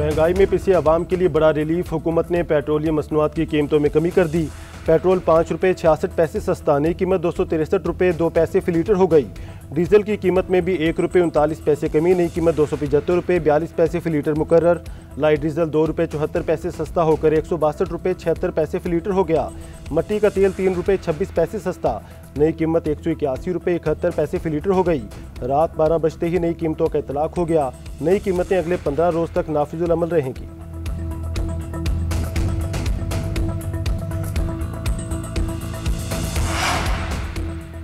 महंगाई में पिसे आवाम के लिए बड़ा रिलीफ। हुकूमत ने पेट्रोलियम मसनूआत की कीमतों में कमी कर दी। पेट्रोल 5 रुपये 66 पैसे सस्ता, नई कीमत 263 रुपये 2 पैसे फी लीटर हो गई। डीजल की कीमत में भी 1 रुपये 39 पैसे कमी, नई कीमत 275 रुपये 42 पैसे फी लीटर मुकर्रर। लाइट डीजल 2 रुपये 74 पैसे सस्ता होकर 162 रुपये 76 पैसे फी लीटर हो गया। मट्टी का तेल 3 रुपये 26 पैसे सस्ता, नई कीमत 181 रुपये 71 पैसे फी लीटर हो गई। रात 12 बजते ही नई कीमतों का इतलाक हो गया। नई कीमतें अगले 15 रोज तक नाफिजुल अमल रहेंगी।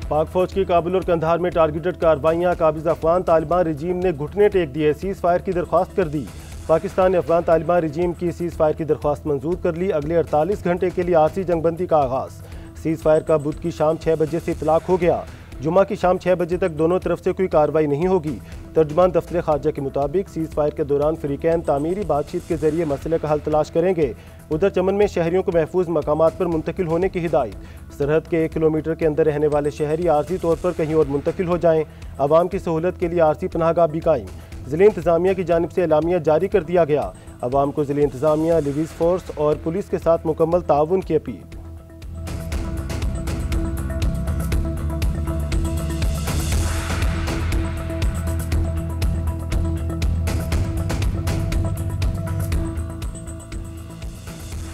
पाक फौज की काबुल और कंधार में टारगेटेड कार्रवाइयां, काबिज अफगान तालिबान रजीम ने घुटने टेक दिए, सीज फायर की दरख्वास्त कर दी। पाकिस्तान ने अफगान तालिबान रजीम की सीज फायर की दरख्वास्त मंजूर कर ली। अगले 48 घंटे के लिए आरसी जंगबंदी का आगाज। सीज फायर का बुध की शाम 6 बजे से इतलाक हो गया। जुमा की शाम 6 बजे तक दोनों तरफ से कोई कार्रवाई नहीं होगी। तर्जमान दफ्तर खारजा के मुताबिक सीज फायर के दौरान फ्रीकैन तामीरी बातचीत के जरिए मसले का हल तलाश करेंगे। उधर चमन में शहरियों को महफूज मकामात पर मुंतकिल होने की हिदायत। सरहद के 1 किलोमीटर के अंदर रहने वाले शहरी आर्जी तौर पर कहीं और मुंतकिल हो जाएं। आवाम की सहूलत के लिए आरसी पनाहगाह भी कायम। ज़िले इंतजामिया की जानिब से एलामिया जारी कर दिया गया। आवाम को ज़िले इंतजामिया, लिवीज फोर्स और पुलिस के साथ मुकम्मल ताउन की अपील।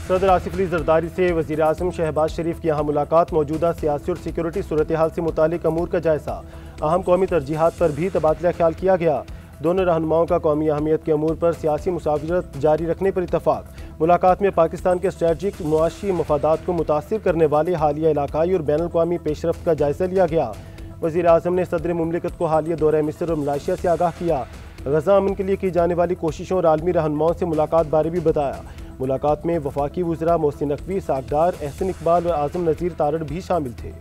सदर आसिफ अली जरदारी से वज़ीर आज़म शहबाज शरीफ की यहाँ मुलाकात। मौजूदा सियासी और सिक्योरिटी सूरत हाल से मुतालिक अमूर का जायजा। अहम कौमी तरजीहात पर भी तबादला ख्याल किया गया। दोनों रहनुमाओं का कौमी अहमियत के अमूर पर सियासी मुसाविरत जारी रखने पर इतफाक। मुलाकात में पाकिस्तान के स्ट्रेटजिक मुआशी मफादात को मुतासिर करने वाले हालिया इलाकाई और बैन अल-अक़वामी पेशरफ्त का जायजा लिया गया। वज़ीर आज़म ने सदर मुमलिकत को हालिया दौरा मिस्र और मलेशिया से आगाह किया। गजा अमन के लिए की जाने वाली कोशिशों और आलमी रहनुमाओं से मुलाकात बारे भी बताया। मुलाकात में वफाकी वज़रा मोहसिन नकवी, सागदार, एहसन इकबाल और आज़म नज़ीर तारड़ भी शामिल थे।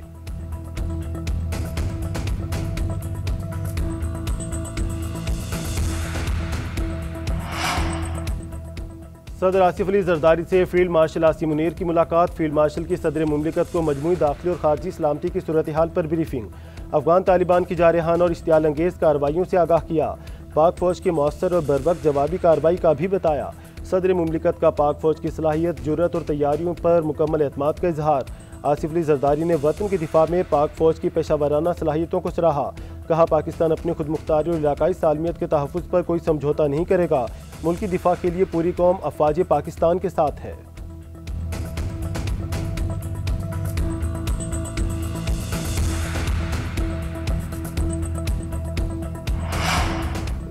सदर आसिफ अली जरदारी से फील्ड मार्शल आसिम मुनीर की मुलाकात। फील्ड मार्शल की सदर मुमलिकत को मजमूई दाखिली और खारजी सलामती की सूरत हाल पर ब्रीफिंग। अफगान तालिबान की जारहाना और इश्तियाल अंगेज कार्रवाइयों से आगाह किया। पाक फौज की मौसर और बरवक्त जवाबी कार्रवाई का भी बताया। सदर मुमलिकत का पाक फौज की सलाहियत, जुर्रत और तैयारियों पर मुकम्मल एतमाद का इजहार। आसिफ अली जरदारी ने वतन के दिफा में पाक फौज की पेशावराना सलाहियतों को सराहा। कहा, पाकिस्तान अपनी खुद मुख्तारी और इलाकाई सालमियत के तहफ़्फ़ुज़ पर कोई समझौता नहीं करेगा। मुल्की दिफा के लिए पूरी कौम अफ़वाज पाकिस्तान के साथ है।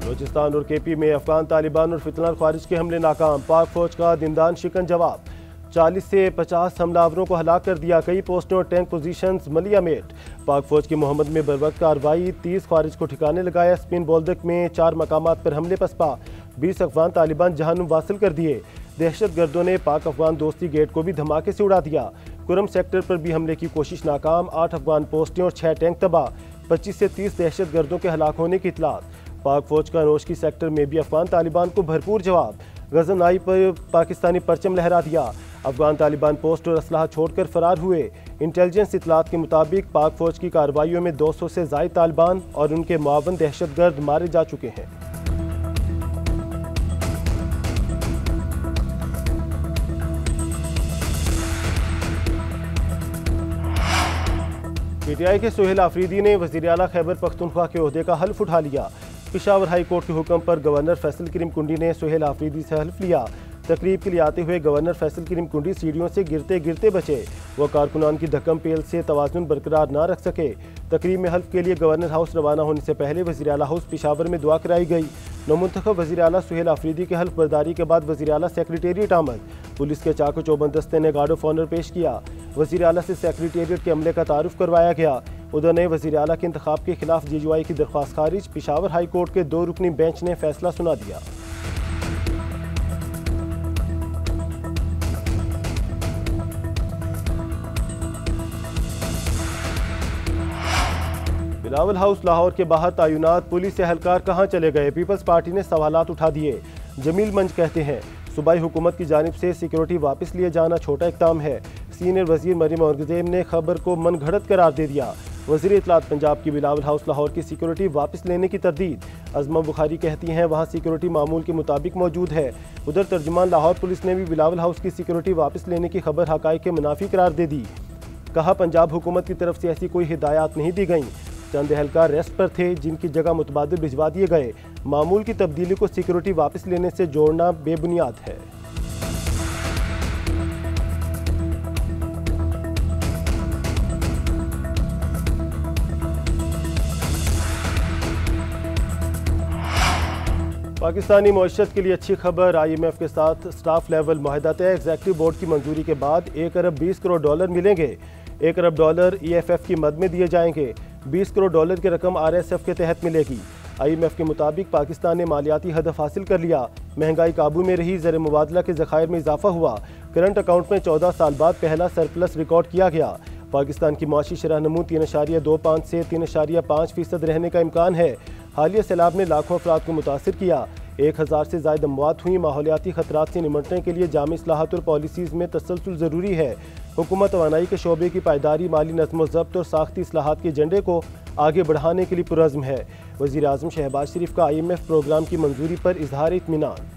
बलूचिस्तान और केपी में अफगान तालिबान और फितना ख्वारिज के हमले नाकाम। पाक फौज का दिनदान शिकन जवाब। 40 से 50 हमलावरों को हलाक कर दिया। कई पोस्टों और टैंक पोजीशंस मलिया मेट। पाक फौज की मोहम्मद में बरवक्त कार्रवाई। 30 ख्वारिज को ठिकाने लगाया। स्पिन बोल्दक में 4 मकामात पर हमले पसपा। 20 अफगान तालिबान जहन्नुम वासिल कर दिए। दहशत गर्दों ने पाक अफगान दोस्ती गेट को भी धमाके से उड़ा दिया। कुरम सेक्टर पर भी हमले की कोशिश नाकाम। 8 अफगान पोस्टें और 6 टैंक तबाह। 25 से 30 दहशत गर्दों के हलाक होने की इतलात। पाक फौज का नोशकी सेक्टर में भी अफगान तालिबान को भरपूर जवाब। गजनई पर पाकिस्तानी परचम लहरा दिया। अफगान तालिबान पोस्ट और असलाह छोड़कर फरार हुए। इंटेलिजेंस इतलात के मुताबिक पाक फौज की कार्रवाइयों में 200 से ज़ायद तालिबान और उनके मुआवन दहशतगर्द मारे जा चुके हैं। पीटीआई के सोहेल आफरीदी ने वज़ीर आला खैबर पख्तूनख्वा के ओहदे का हल्फ उठा लिया। पेशावर हाई कोर्ट के हुक्म पर गवर्नर फैसल करीम कुंडी ने सोहेल आफरीदी से हल्फ लिया। तकरीब के लिए आते हुए गवर्नर फैसल करीम कुंडी सीढ़ियों से गिरते गिरते बचे। वह कारकुनान की धक्कम पेल से तवाज़ुन बरकरार न रख सके। तकरीब में हल्फ के लिए गवर्नर हाउस रवाना होने से पहले वज़ीर आला हाउस पेशावर में दुआ कराई गई। नौमुंतखब वज़ीर आला सोहेल आफरीदी के हल्फ बर्दारी के बाद वज़ीर आला सेक्रेटेरिएट आमद। पुलिस के चाको चौबंद दस्ते ने गार्ड ऑफ ऑनर पेश किया। वज़ीर आला से सेक्रेटेरिएट के अमले का तारुफ करवाया गया। उधर नए वज़ीर आला के इंतखाब के खिलाफ जीजूआई की दरख्वास्त खारिज। पेशावर हाई कोर्ट के 2 रुकनी बेंच ने फैसला सुना दिया। बिलावल हाउस लाहौर के बाहर तायुनात। पुलिस एहलकार कहाँ चले गए? पीपल्स पार्टी ने सवालात उठा दिए। जमील मंज कहते हैं, सूबाई हुकूमत की जानिब से सिक्योरिटी वापस लिए जाना छोटा इक़दाम है। सीनियर वज़ीर मरीम औरंगज़ेब ने खबर को मन घड़त करार दे दिया। वज़ीर इत्तलात पंजाब की बिलावल हाउस लाहौर की सिक्योरिटी वापस लेने की तरदीद। अज़मा बुखारी कहती हैं वहाँ सिक्योरिटी मामूल के मुताबिक मौजूद है। उधर तर्जुमान लाहौर पुलिस ने भी बिलावल हाउस की सिक्योरिटी वापस लेने की खबर हक़ाइक़ के मुनाफी करार दे दी। कहा पंजाब हुकूमत की तरफ से ऐसी कोई हिदायत नहीं दी गई। चंद एहलकार रेस्ट पर थे जिनकी जगह मुतबादिल भिजवा दिए गए। मामूल की तब्दीली को सिक्योरिटी वापस लेने से जोड़ना बेबुनियाद है। पाकिस्तानी मईशत के लिए अच्छी खबर। IMF के साथ स्टाफ लेवल मुआहदा तय। एग्जेक्टिव बोर्ड की मंजूरी के बाद 1 अरब 20 करोड़ डॉलर मिलेंगे। 1 अरब डॉलर EFF की मद में दिए जाएंगे। 20 करोड़ डॉलर की रकम RSF के तहत मिलेगी। IMF के मुताबिक पाकिस्तान ने मालियाती हदफ हासिल कर लिया। महंगाई काबू में रही। ज़र मुबादला के ज़खायर में इजाफा हुआ। करंट अकाउंट में 14 साल बाद पहला सरप्लस रिकॉर्ड किया गया। पाकिस्तान की मुआशी शरह नमू 3.25 से 3.5% रहने का इम्कान है। हालिया सैलाब ने लाखों अफराद को मुतासिर किया। 1000 से ज़ायद अमवात हुई। माहौलियाती खतरात से निमटने के लिए जामी इस्लाहात और पॉलिसीज़ में तसलसल ज़रूरी है। हुकूमत तवानाई के शोबे की पायदारी, माली नज़्म ज़ब्त और साख्ती इस्लाहात के एजेंडे को आगे बढ़ाने के लिए पुरज़्म है। वज़ीर आज़म शहबाज शरीफ का IMF प्रोग्राम की मंजूरी पर इजहार इत्मीनान।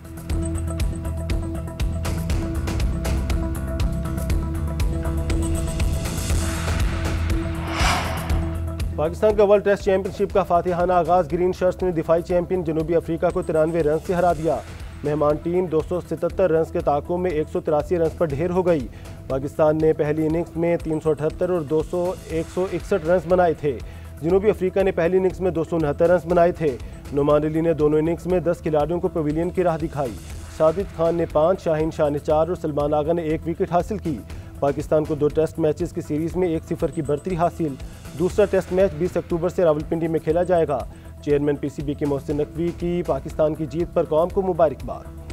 पाकिस्तान का वर्ल्ड टेस्ट चैंपियनशिप का फातिहाना आगाज। ग्रीन शर्ट्स ने दिफाई चैंपियन जनूबी अफ्रीका को 93 रन से हरा दिया। मेहमान टीम 277 रन के ताकों में 183 रन पर ढेर हो गई। पाकिस्तान ने पहली इनिंग्स में 378 और 161 रन बनाए थे। जनूबी अफ्रीका ने पहली इनिंग्स में 269 रन बनाए थे। नुमान अली ने दोनों इनिंग्स में 10 खिलाड़ियों को पवेलियन की राह दिखाई। साजिद खान ने 5, शाहीन शाह ने 4 और सलमान आगा ने 1 विकेट हासिल की। पाकिस्तान को 2 टेस्ट मैचेस की सीरीज में 1-0 की बढ़ती हासिल। दूसरा टेस्ट मैच 20 अक्टूबर से रावलपिंडी में खेला जाएगा। चेयरमैन PCB के मोहसिन नकवी की पाकिस्तान की जीत पर कौम को मुबारकबाद।